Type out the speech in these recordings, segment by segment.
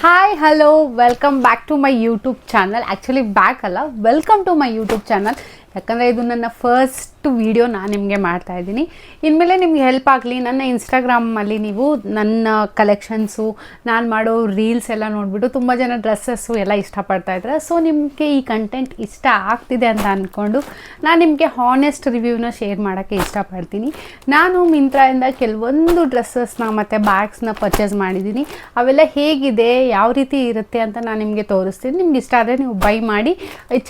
Hi hello welcome back to my YouTube channel. Actually back ಅಲ್ಲ, welcome to my YouTube channel. ಯಾಕಂದರೆ ಇದು ನನ್ನ first video ನಾನು ನಿಮಗೆ ಮಾಡ್ತಾಯಿದ್ದೀನಿ. ಇನ್ಮೇಲೆ ನಿಮ್ಗೆ ಹೆಲ್ಪ್ ಆಗಲಿ, ನನ್ನ ಇನ್ಸ್ಟಾಗ್ರಾಮಲ್ಲಿ ನೀವು ನನ್ನ ಕಲೆಕ್ಷನ್ಸು, ನಾನು ಮಾಡೋ ರೀಲ್ಸ್ ಎಲ್ಲ ನೋಡಿಬಿಟ್ಟು ತುಂಬ ಜನ ಡ್ರೆಸ್ಸಸ್ಸು ಎಲ್ಲ ಇಷ್ಟಪಡ್ತಾಯಿದ್ದಾರೆ. ಸೊ ನಿಮಗೆ ಈ ಕಂಟೆಂಟ್ ಇಷ್ಟ ಆಗ್ತಿದೆ ಅಂತ ಅಂದ್ಕೊಂಡು ನಾನು ನಿಮಗೆ ಹಾನೆಸ್ಟ್ ರಿವ್ಯೂನ ಶೇರ್ ಮಾಡೋಕ್ಕೆ ಇಷ್ಟಪಡ್ತೀನಿ. ನಾನು ಮಿಂತ್ರಾಯಿಂದ ಕೆಲವೊಂದು ಡ್ರೆಸ್ಸಸ್ನ ಮತ್ತು ಬ್ಯಾಗ್ಸ್ನ ಪರ್ಚೇಸ್ ಮಾಡಿದ್ದೀನಿ. ಅವೆಲ್ಲ ಹೇಗಿದೆ, ಯಾವ ರೀತಿ ಇರುತ್ತೆ ಅಂತ ನಾನು ನಿಮಗೆ ತೋರಿಸ್ತೀನಿ. ನಿಮ್ಗೆ ಇಷ್ಟ ಆದರೆ ನೀವು ಬೈ ಮಾಡಿ.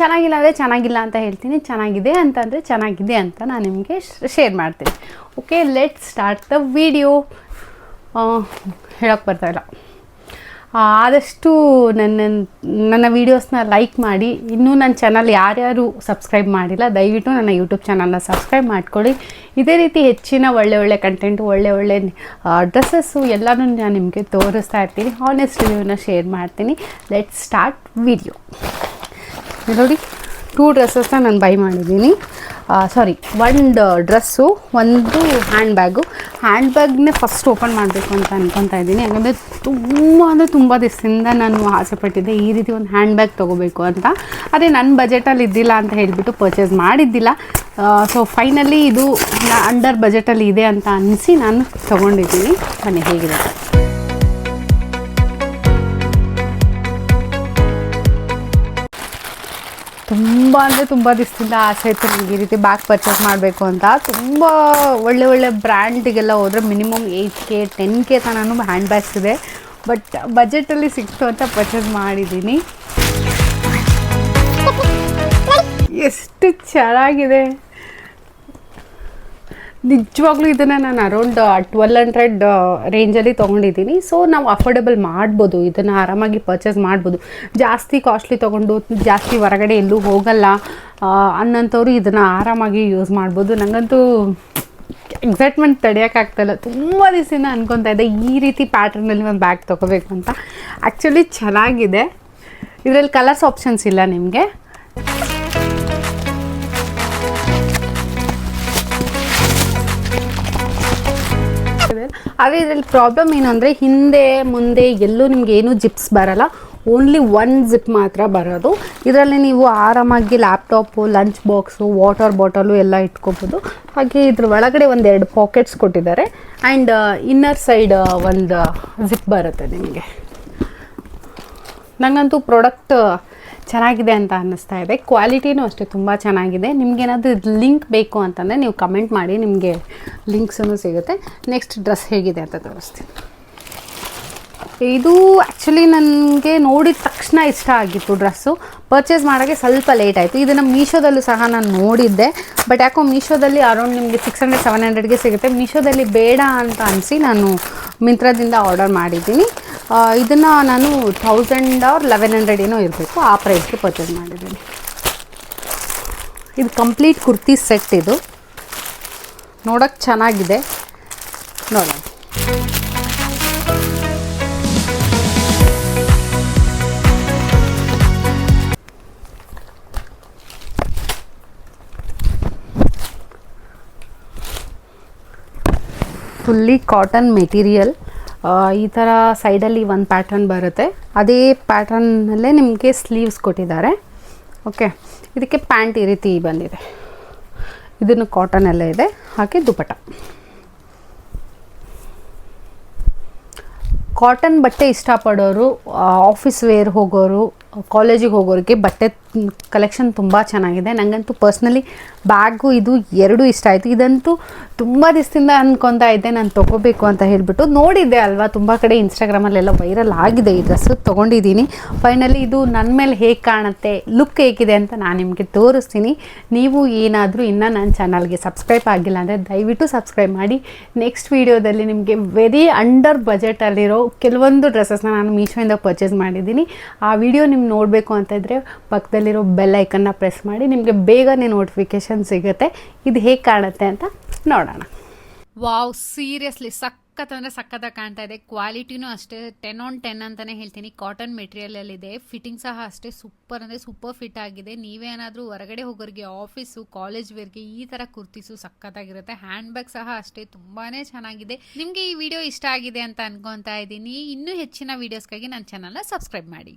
ಚೆನ್ನಾಗಿಲ್ಲ ಅಂದರೆ ಚೆನ್ನಾಗಿಲ್ಲ ಅಂತ ಹೇಳ್ತೀನಿ, ಚೆನ್ನಾಗಿದೆ ಅಂತಂದರೆ ಚೆನ್ನಾಗಿದೆ ಅಂತ ನಾನು ನಿಮಗೆ ಶೇರ್ ಮಾಡ್ತೀನಿ. Okay, let start the video. ಹೇಳೋಕ್ಕೆ ಬರ್ತಾಯಿಲ್ಲ. ಆದಷ್ಟು ನನ್ನ ವೀಡಿಯೋಸ್ನ ಲೈಕ್ ಮಾಡಿ. ಇನ್ನೂ ನನ್ನ ಚಾನಲ್ ಯಾರ್ಯಾರು ಸಬ್ಸ್ಕ್ರೈಬ್ ಮಾಡಿಲ್ಲ, ದಯವಿಟ್ಟು ನನ್ನ ಯೂಟ್ಯೂಬ್ ಚಾನಲ್ನ ಸಬ್ಸ್ಕ್ರೈಬ್ ಮಾಡ್ಕೊಳ್ಳಿ. ಇದೇ ರೀತಿ ಹೆಚ್ಚಿನ ಒಳ್ಳೆ ಕಂಟೆಂಟು, ಒಳ್ಳೆ ಡ್ರೆಸ್ಸಸ್ಸು ಎಲ್ಲನೂ ನಾನು ನಿಮಗೆ ತೋರಿಸ್ತಾ ಇರ್ತೀನಿ. ಹಾನೆಸ್ಟ್ ರಿವ್ಯೂನ ಶೇರ್ ಮಾಡ್ತೀನಿ. Let start video. ನೋಡಿ, 2 ಡ್ರೆಸ್ಸಸ್ನ ನಾನು ಬೈ ಮಾಡಿದ್ದೀನಿ. ಒಂದು ಡ್ರೆಸ್ಸು, ಒಂದು ಹ್ಯಾಂಡ್ ಬ್ಯಾಗ್ನೇ ಫಸ್ಟ್ ಓಪನ್ ಮಾಡಬೇಕು ಅಂತ ಅಂದ್ಕೊತಾ ಇದ್ದೀನಿ. ಯಾಕಂದರೆ ತುಂಬ ದಿವಸದಿಂದ ನಾನು ಆಸೆಪಟ್ಟಿದ್ದೆ ಈ ರೀತಿ ಒಂದು ಹ್ಯಾಂಡ್ ಬ್ಯಾಗ್ ತೊಗೋಬೇಕು ಅಂತ. ಅದೇ ನನ್ನ ಬಜೆಟಲ್ಲಿ ಇದ್ದಿಲ್ಲ ಅಂತ ಹೇಳಿಬಿಟ್ಟು ಪರ್ಚೇಸ್ ಮಾಡಿದ್ದಿಲ್ಲ. ಸೊ ಫೈನಲಿ ಇದು ಅಂಡರ್ ಬಜೆಟಲ್ಲಿ ಇದೆ ಅಂತ ಅನ್ನಿಸಿ ನಾನು ತೊಗೊಂಡಿದ್ದೀನಿ. ಬನ್ನಿ, ಹೇಗಿದೆ. ತುಂಬ ದಿವಸದಿಂದ ಆಸೆ ಇತ್ತು ನನಗೆ ಈ ರೀತಿ ಬ್ಯಾಗ್ ಪರ್ಚೇಸ್ ಮಾಡಬೇಕು ಅಂತ. ತುಂಬ ಒಳ್ಳೆ ಬ್ರ್ಯಾಂಡಿಗೆಲ್ಲ ಹೋದರೆ ಮಿನಿಮಮ್ 8K 10K ತನೂ ಹ್ಯಾಂಡ್ ಬ್ಯಾಗ್ಸ್ ಇದೆ. ಬಟ್ ಬಜೆಟಲ್ಲಿ ಸಿಕ್ತು ಅಂತ ಪರ್ಚೇಸ್ ಮಾಡಿದ್ದೀನಿ. ಎಷ್ಟು ಚೆನ್ನಾಗಿದೆ ನಿಜವಾಗ್ಲೂ. ಇದನ್ನು ನಾನು ಅರೌಂಡ್ 1200 ರೇಂಜಲ್ಲಿ ತೊಗೊಂಡಿದ್ದೀನಿ. ಸೊ ನಾವು ಅಫೋರ್ಡೆಬಲ್ ಮಾಡ್ಬೋದು, ಇದನ್ನು ಆರಾಮಾಗಿ ಪರ್ಚೇಸ್ ಮಾಡ್ಬೋದು. ಜಾಸ್ತಿ ಕಾಸ್ಟ್ಲಿ ತೊಗೊಂಡು ಜಾಸ್ತಿ ಹೊರಗಡೆ ಎಲ್ಲೂ ಹೋಗಲ್ಲ ಅನ್ನೋಂಥವ್ರು ಇದನ್ನು ಆರಾಮಾಗಿ ಯೂಸ್ ಮಾಡ್ಬೋದು. ನನಗಂತೂ ಎಕ್ಸೈಟ್ಮೆಂಟ್ ತಡೆಯೋಕ್ಕಾಗ್ತಾಯಿಲ್ಲ. ತುಂಬ ದಿವಸದಿಂದ ಅನ್ಕೊತಾ ಇದ್ದೆ ಈ ರೀತಿ ಪ್ಯಾಟ್ರನಲ್ಲಿ ಒಂದು ಬ್ಯಾಗ್ ತೊಗೋಬೇಕು ಅಂತ. ಆ್ಯಕ್ಚುಲಿ ಚೆನ್ನಾಗಿದೆ. ಇದರಲ್ಲಿ ಕಲರ್ಸ್ ಆಪ್ಷನ್ಸ್ ಇಲ್ಲ ನಿಮಗೆ. ಆದರೆ ಇದರಲ್ಲಿ ಪ್ರಾಬ್ಲಮ್ ಏನು ಅಂದರೆ ಹಿಂದೆ ಮುಂದೆ ಎಲ್ಲೂ ನಿಮ್ಗೆ ಏನೂ ಜಿಪ್ಸ್ ಬರೋಲ್ಲ. ಓನ್ಲಿ 1 ಜಿಪ್ ಮಾತ್ರ ಬರೋದು. ಇದರಲ್ಲಿ ನೀವು ಆರಾಮಾಗಿ laptop, lunch box, water bottle ಎಲ್ಲ ಇಟ್ಕೋಬೋದು. ಹಾಗೆ ಇದ್ರ ಒಳಗಡೆ 1-2 ಪಾಕೆಟ್ಸ್ ಕೊಟ್ಟಿದ್ದಾರೆ. ಆ್ಯಂಡ್ ಇನ್ನರ್ ಸೈಡ್ ಒಂದು ಜಿಪ್ ಬರುತ್ತೆ ನಿಮಗೆ. ನನಗಂತೂ ಪ್ರಾಡಕ್ಟ್ ಚೆನ್ನಾಗಿದೆ ಅಂತ ಅನ್ನಿಸ್ತಾ ಇದೆ. ಕ್ವಾಲಿಟಿನೂ ಅಷ್ಟೇ ತುಂಬ ಚೆನ್ನಾಗಿದೆ. ನಿಮಗೇನಾದರೂ ಇದು ಲಿಂಕ್ ಬೇಕು ಅಂತಂದರೆ ನೀವು ಕಮೆಂಟ್ ಮಾಡಿ, ನಿಮಗೆ ಲಿಂಕ್ಸೂ ಸಿಗುತ್ತೆ. ನೆಕ್ಸ್ಟ್ ಡ್ರೆಸ್ ಹೇಗಿದೆ ಅಂತ ತೋರಿಸ್ತೀನಿ. ಇದು ಆ್ಯಕ್ಚುಲಿ ನನಗೆ ನೋಡಿದ ತಕ್ಷಣ ಇಷ್ಟ ಆಗಿತ್ತು ಡ್ರೆಸ್ಸು. ಪರ್ಚೇಸ್ ಮಾಡೋಕ್ಕೆ ಸ್ವಲ್ಪ ಲೇಟ್ ಆಯಿತು. ಇದನ್ನು ಮೀಶೋದಲ್ಲೂ ಸಹ ನಾನು ನೋಡಿದ್ದೆ. ಬಟ್ ಯಾಕೋ ಮೀಶೋದಲ್ಲಿ ಅರೌಂಡ್ ನಿಮಗೆ 600-700ಗೆ ಸಿಗುತ್ತೆ. ಮೀಶೋದಲ್ಲಿ ಬೇಡ ಅಂತ ಅನಿಸಿ ನಾನು ಮಿಂತ್ರಾದಿಂದ ಆರ್ಡರ್ ಮಾಡಿದ್ದೀನಿ. ಇದನ್ನು ನಾನು 1000 or 1100 ಏನೋ ಇರಬೇಕು, ಆ ಪ್ರೈಸ್ಗೆ ಪರ್ಚೇಸ್ ಮಾಡಿದ್ದೀನಿ. ಇದು ಕಂಪ್ಲೀಟ್ ಕುರ್ತಿ ಸೆಟ್. ಇದು ನೋಡೋಕ್ಕೆ ಚೆನ್ನಾಗಿದೆ. ನೋಡೋಣ. Fully cotton material. ಈ ಥರ ಸೈಡಲ್ಲಿ ಒಂದು ಪ್ಯಾಟ್ರನ್ ಬರುತ್ತೆ. ಅದೇ ಪ್ಯಾಟ್ರನ್ನಲ್ಲೇ ನಿಮಗೆ ಸ್ಲೀವ್ಸ್ ಕೊಟ್ಟಿದ್ದಾರೆ. ಓಕೆ, ಇದಕ್ಕೆ ಪ್ಯಾಂಟ್ ಈ ರೀತಿ ಬಂದಿದೆ. ಇದನ್ನು ಕಾಟನ್ ಎಲ್ಲ ಇದೆ. ಹಾಗೆ ದುಪಟ್ಟ. ಕಾಟನ್ ಬಟ್ಟೆ ಇಷ್ಟಪಡೋರು, ಆಫೀಸ್ ವೇರ್ ಹೋಗೋರು, ಕಾಲೇಜಿಗೆ ಹೋಗೋರಿಗೆ ಬಟ್ಟೆ ಕಲೆಕ್ಷನ್ ತುಂಬ ಚೆನ್ನಾಗಿದೆ. ನನಗಂತೂ ಪರ್ಸ್ನಲಿ ಬ್ಯಾಗು ಇದು 2 ಇಷ್ಟ ಆಯಿತು. ಇದಂತೂ ತುಂಬ ದಿವಸದಿಂದ ಅಂದ್ಕೊತಾ ಇದ್ದೆ ನಾನು ತೊಗೋಬೇಕು ಅಂತ ಹೇಳಿಬಿಟ್ಟು. ನೋಡಿದ್ದೆ ಅಲ್ವಾ, ತುಂಬ ಕಡೆ ಇನ್ಸ್ಟಾಗ್ರಾಮಲ್ಲೆಲ್ಲ ವೈರಲ್ ಆಗಿದೆ ಈ ಡ್ರೆಸ್ಸು. ತೊಗೊಂಡಿದ್ದೀನಿ. ಫೈನಲಿ ಇದು ನನ್ನ ಮೇಲೆ ಹೇಗೆ ಕಾಣುತ್ತೆ, ಲುಕ್ ಹೇಗಿದೆ ಅಂತ ನಾನು ನಿಮಗೆ ತೋರಿಸ್ತೀನಿ. ನೀವು ಏನಾದರೂ ಇನ್ನೂ ನನ್ನ ಚಾನಲ್ಗೆ ಸಬ್ಸ್ಕ್ರೈಬ್ ಆಗಿಲ್ಲ ಅಂದರೆ ದಯವಿಟ್ಟು ಸಬ್ಸ್ಕ್ರೈಬ್ ಮಾಡಿ. ನೆಕ್ಸ್ಟ್ ವೀಡಿಯೋದಲ್ಲಿ ನಿಮಗೆ ವೆರಿ ಅಂಡರ್ ಬಜೆಟಲ್ಲಿರೋ ಕೆಲವೊಂದು ಡ್ರೆಸ್ಸಸ್ನ ನಾನು ಮೀಶೋಯಿಂದ ಪರ್ಚೇಸ್ ಮಾಡಿದ್ದೀನಿ. ಆ ವಿಡಿಯೋ ನಿಮ್ಗೆ ನೋಡಬೇಕು ಅಂತ ಇದ್ದರೆ ಪಕ್ಕದಲ್ಲಿರೋ ಬೆಲ್ ಐಕನ್ನ ಪ್ರೆಸ್ ಮಾಡಿ. ನಿಮಗೆ ಬೇಗನೆ ನೋಟಿಫಿಕೇಷನ್ ಸಿಗುತ್ತೆ. ಇದು ಹೇಗೆ ಕಾಣುತ್ತೆ ಅಂತ ನೋಡೋಣ. ವಾವ್, ಸೀರಿಯಸ್ಲಿ ಸಖತ್ ಕಾಣ್ತಾ ಇದೆ. ಕ್ವಾಲಿಟಿನೂ ಅಷ್ಟೇ 10 on 10 ಅಂತಾನೆ ಹೇಳ್ತೀನಿ. ಕಾಟನ್ ಮೆಟೀರಿಯಲ್ ಅಲ್ಲಿ ಇದೆ. ಫಿಟ್ಟಿಂಗ್ ಸಹ ಅಷ್ಟೇ ಸೂಪರ್ ಫಿಟ್ ಆಗಿದೆ. ನೀವೇ ಏನಾದ್ರೂ ಹೊರಗಡೆ ಹೋಗೋರಿಗೆ, ಆಫೀಸು, ಕಾಲೇಜ್ ವೇರ್ಗೆ ಈ ತರ ಕುರ್ತೀಸು ಸಖತ್ತಾಗಿರುತ್ತೆ. ಹ್ಯಾಂಡ್ ಬ್ಯಾಗ್ ಸಹ ಅಷ್ಟೇ ತುಂಬಾನೇ ಚೆನ್ನಾಗಿದೆ. ನಿಮ್ಗೆ ಈ ವಿಡಿಯೋ ಇಷ್ಟ ಆಗಿದೆ ಅಂತ ಅನ್ಕೊಂತಾ ಇದ್ದೀನಿ. ಇನ್ನೂ ಹೆಚ್ಚಿನ ವಿಡಿಯೋಸ್ಗಾಗಿ ನನ್ನ ಚಾನಲ್ನ ಸಬ್ಸ್ಕ್ರೈಬ್ ಮಾಡಿ.